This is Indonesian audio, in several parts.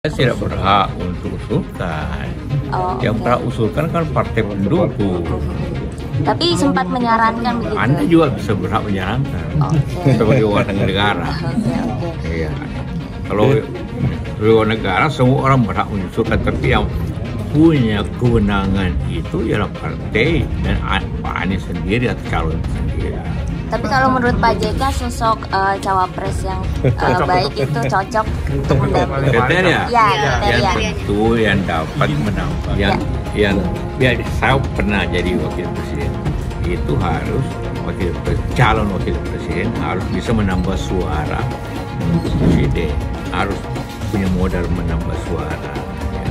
Saya tidak berhak untuk usulkan. Yang berhak usulkan kan partai pendukung. Tapi sempat menyarankan begitu. Anda juga bisa berhak menyarankan sebagai warga negara. Iya. Kalau warga negara semua orang berhak mengusulkan, tapi yang punya kewenangan itu ialah partai dan Pak Anies sendiri atau calon sendiri. Tapi kalau menurut Pak JK sosok cawapres yang baik itu cocok untuk mendampingi. Kriteria? Ya, yang tentu yang dapat menambah. Yang saya pernah jadi wakil presiden, itu harus calon wakil presiden harus bisa menambah suara untuk presiden, harus punya modal menambah suara. Ya.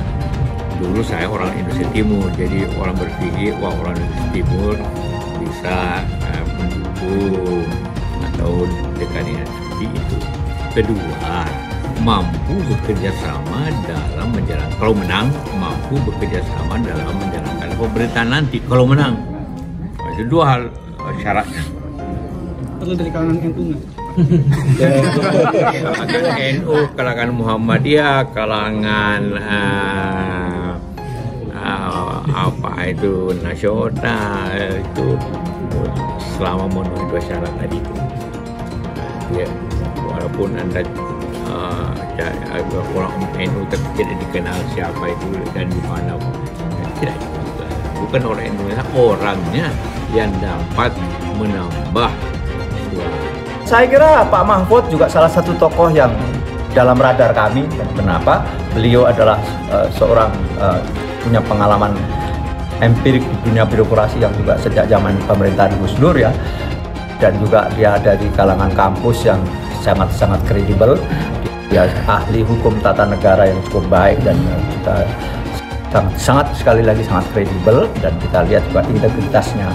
Dulu saya orang Indonesia Timur, jadi orang berpikir wah orang Indonesia Timur bisa mendukung atau dekatnya seperti itu. Kedua, mampu bekerja sama dalam menjalankan, kalau menang mampu bekerja sama dalam menjalankan pemerintahan nanti kalau menang. Itu dua hal syaratnya. Perlu dari kalangan NU nggak? NU, kalangan Muhammadiyah, kalangan apa itu nasional itu selama memenuhi dua syarat tadi itu. Ya, walaupun Anda orang NU tapi tidak dikenal siapa itu dan di mana, tidak juga. Bukan orang Indonesia, orangnya yang dapat menambah suara. Saya kira Pak Mahfud juga salah satu tokoh yang dalam radar kami. Kenapa? Beliau adalah seorang punya pengalaman empirik di dunia birokrasi yang juga sejak zaman pemerintahan Gus Dur ya, dan juga dia dari kalangan kampus yang sangat kredibel. Dia ahli hukum tata negara yang cukup baik dan kita sangat sekali lagi sangat kredibel, dan kita lihat juga integritasnya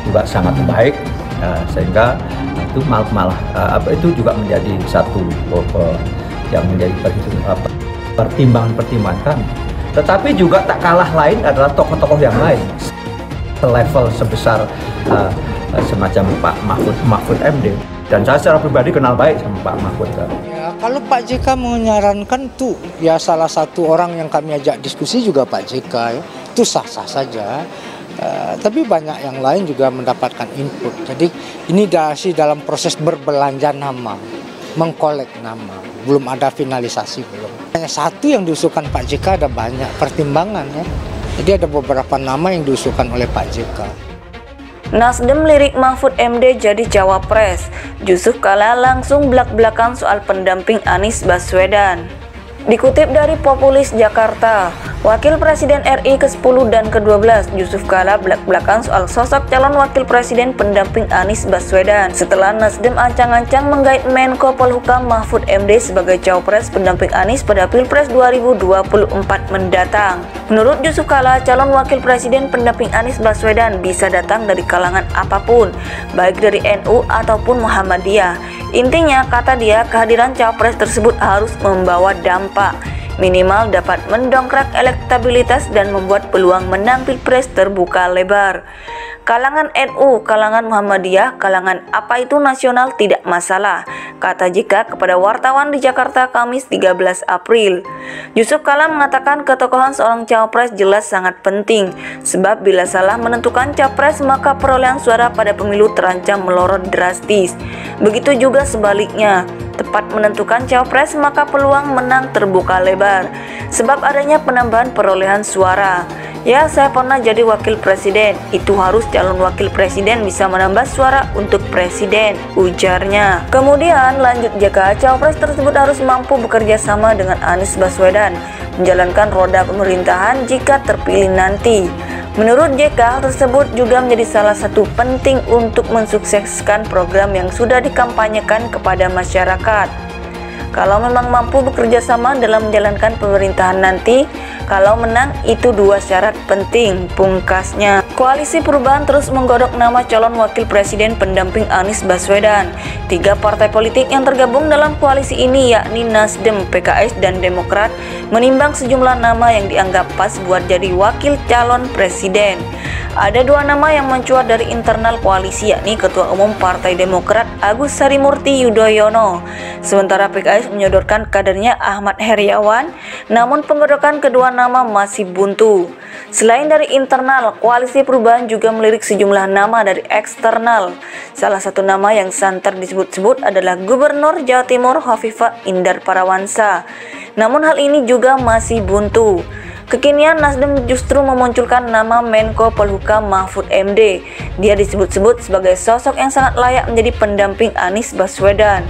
juga sangat baik, sehingga itu malah itu juga menjadi satu yang menjadi pertimbangan kami. Tetapi juga tak kalah lain adalah tokoh-tokoh yang lain selevel sebesar semacam Pak Mahfud MD, dan saya secara pribadi kenal baik sama Pak Mahfud. Ya, kalau Pak JK menyarankan tuh ya salah satu orang yang kami ajak diskusi juga Pak JK ya, itu sah-sah saja. Tapi banyak yang lain juga mendapatkan input. Jadi ini masih dalam proses berbelanja nama, mengkolek nama, belum ada finalisasi belum. Hanya satu yang diusulkan Pak JK, ada banyak pertimbangan ya. Jadi ada beberapa nama yang diusulkan oleh Pak JK. Nasdem lirik Mahfud MD jadi cawapres. Yusuf Kala langsung belak-belakan soal pendamping Anies Baswedan. Dikutip dari Populis Jakarta, Wakil Presiden RI ke-10 dan ke-12 Yusuf Kala belak-belakan soal sosok calon Wakil Presiden pendamping Anies Baswedan setelah Nasdem ancang-ancang menggait Menko Polhukam Mahfud MD sebagai cawapres pendamping Anies pada Pilpres 2024 mendatang. Menurut Yusuf Kala, calon Wakil Presiden pendamping Anies Baswedan bisa datang dari kalangan apapun, baik dari NU ataupun Muhammadiyah. Intinya, kata dia, kehadiran cawapres tersebut harus membawa dampak, minimal dapat mendongkrak elektabilitas dan membuat peluang menang Pilpres terbuka lebar. Kalangan NU, kalangan Muhammadiyah, kalangan apa itu nasional tidak masalah, kata JK kepada wartawan di Jakarta Kamis 13 April. Yusuf Kala mengatakan ketokohan seorang cawapres jelas sangat penting, sebab bila salah menentukan capres maka perolehan suara pada pemilu terancam melorot drastis. Begitu juga sebaliknya, tepat menentukan cawapres maka peluang menang terbuka lebar, sebab adanya penambahan perolehan suara. Ya, saya pernah jadi wakil presiden, itu harus calon wakil presiden bisa menambah suara untuk presiden, ujarnya. Kemudian lanjut JK, cawapres tersebut harus mampu bekerja sama dengan Anies Baswedan, menjalankan roda pemerintahan jika terpilih nanti. Menurut JK, hal tersebut juga menjadi salah satu penting untuk mensukseskan program yang sudah dikampanyekan kepada masyarakat. Kalau memang mampu bekerja sama dalam menjalankan pemerintahan nanti, Kalau menang itu 2 syarat penting, pungkasnya. Koalisi Perubahan terus menggodok nama calon wakil presiden pendamping Anies Baswedan. 3 partai politik yang tergabung dalam koalisi ini yakni Nasdem, PKS, dan Demokrat menimbang sejumlah nama yang dianggap pas buat jadi wakil calon presiden. Ada 2 nama yang mencuat dari internal koalisi yakni Ketua Umum Partai Demokrat Agus Harimurti Yudhoyono, sementara PKS menyodorkan kadernya Ahmad Heriawan, namun penggodokan kedua nama masih buntu. Selain dari internal, koalisi Perubahan juga melirik sejumlah nama dari eksternal. Salah satu nama yang santer disebut-sebut adalah Gubernur Jawa Timur Hovifah Indar Parawansa. Namun hal ini juga masih buntu. Kekinian Nasdem justru memunculkan nama Menko Polhukam Mahfud MD. Dia disebut-sebut sebagai sosok yang sangat layak menjadi pendamping Anies Baswedan.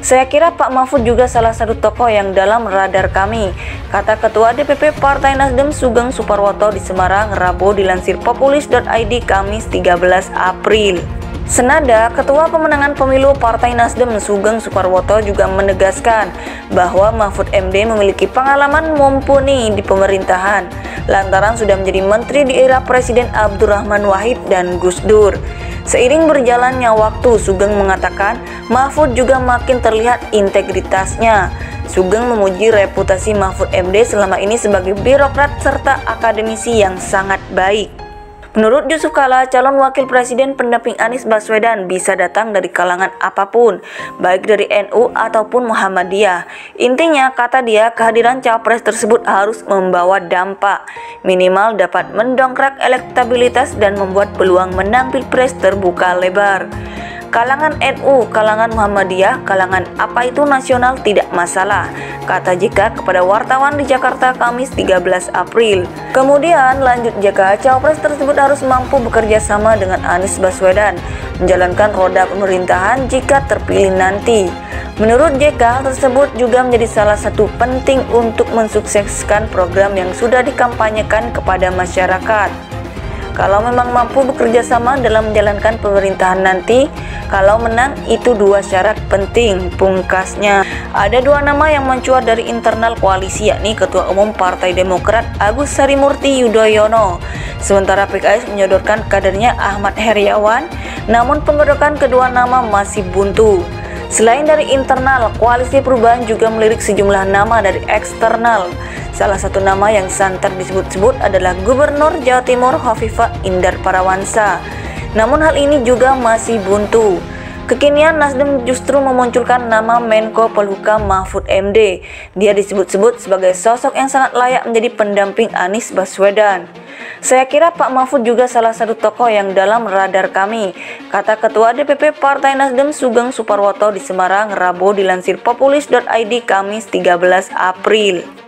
Saya kira Pak Mahfud juga salah satu tokoh yang dalam radar kami, kata Ketua DPP Partai Nasdem Sugeng Suparwoto di Semarang, Rabu, dilansir populis.id Kamis 13 April. Senada, Ketua Pemenangan Pemilu Partai Nasdem Sugeng Suparwoto juga menegaskan bahwa Mahfud MD memiliki pengalaman mumpuni di pemerintahan lantaran sudah menjadi menteri di era Presiden Abdurrahman Wahid dan Gus Dur. Seiring berjalannya waktu, Sugeng mengatakan Mahfud juga makin terlihat integritasnya. Sugeng memuji reputasi Mahfud MD selama ini sebagai birokrat serta akademisi yang sangat baik. Menurut Yusuf Kala, calon wakil presiden pendamping Anies Baswedan bisa datang dari kalangan apapun, baik dari NU ataupun Muhammadiyah. Intinya, kata dia, kehadiran capres tersebut harus membawa dampak, minimal dapat mendongkrak elektabilitas dan membuat peluang menang Pilpres terbuka lebar. Kalangan NU, kalangan Muhammadiyah, kalangan apa itu nasional tidak masalah, kata JK kepada wartawan di Jakarta Kamis 13 April. Kemudian lanjut JK, cawapres tersebut harus mampu bekerja sama dengan Anies Baswedan, menjalankan roda pemerintahan jika terpilih nanti. Menurut JK, hal tersebut juga menjadi salah satu penting untuk mensukseskan program yang sudah dikampanyekan kepada masyarakat. Kalau memang mampu bekerja sama dalam menjalankan pemerintahan nanti, kalau menang itu 2 syarat penting, pungkasnya. Ada 2 nama yang mencuat dari internal koalisi yakni Ketua Umum Partai Demokrat Agus Harimurti Yudhoyono, sementara PKS menyodorkan kadernya Ahmad Heriawan, namun penggodokan kedua nama masih buntu. Selain dari internal, koalisi Perubahan juga melirik sejumlah nama dari eksternal. Salah satu nama yang santer disebut-sebut adalah Gubernur Jawa Timur Hovifah Indar Parawansa. Namun hal ini juga masih buntu. Kekinian Nasdem justru memunculkan nama Menko Polhukam Mahfud MD. Dia disebut-sebut sebagai sosok yang sangat layak menjadi pendamping Anies Baswedan. Saya kira Pak Mahfud juga salah satu tokoh yang dalam radar kami, kata Ketua DPP Partai Nasdem Sugeng Suparwoto di Semarang, Rabu, dilansir populis.id Kamis 13 April.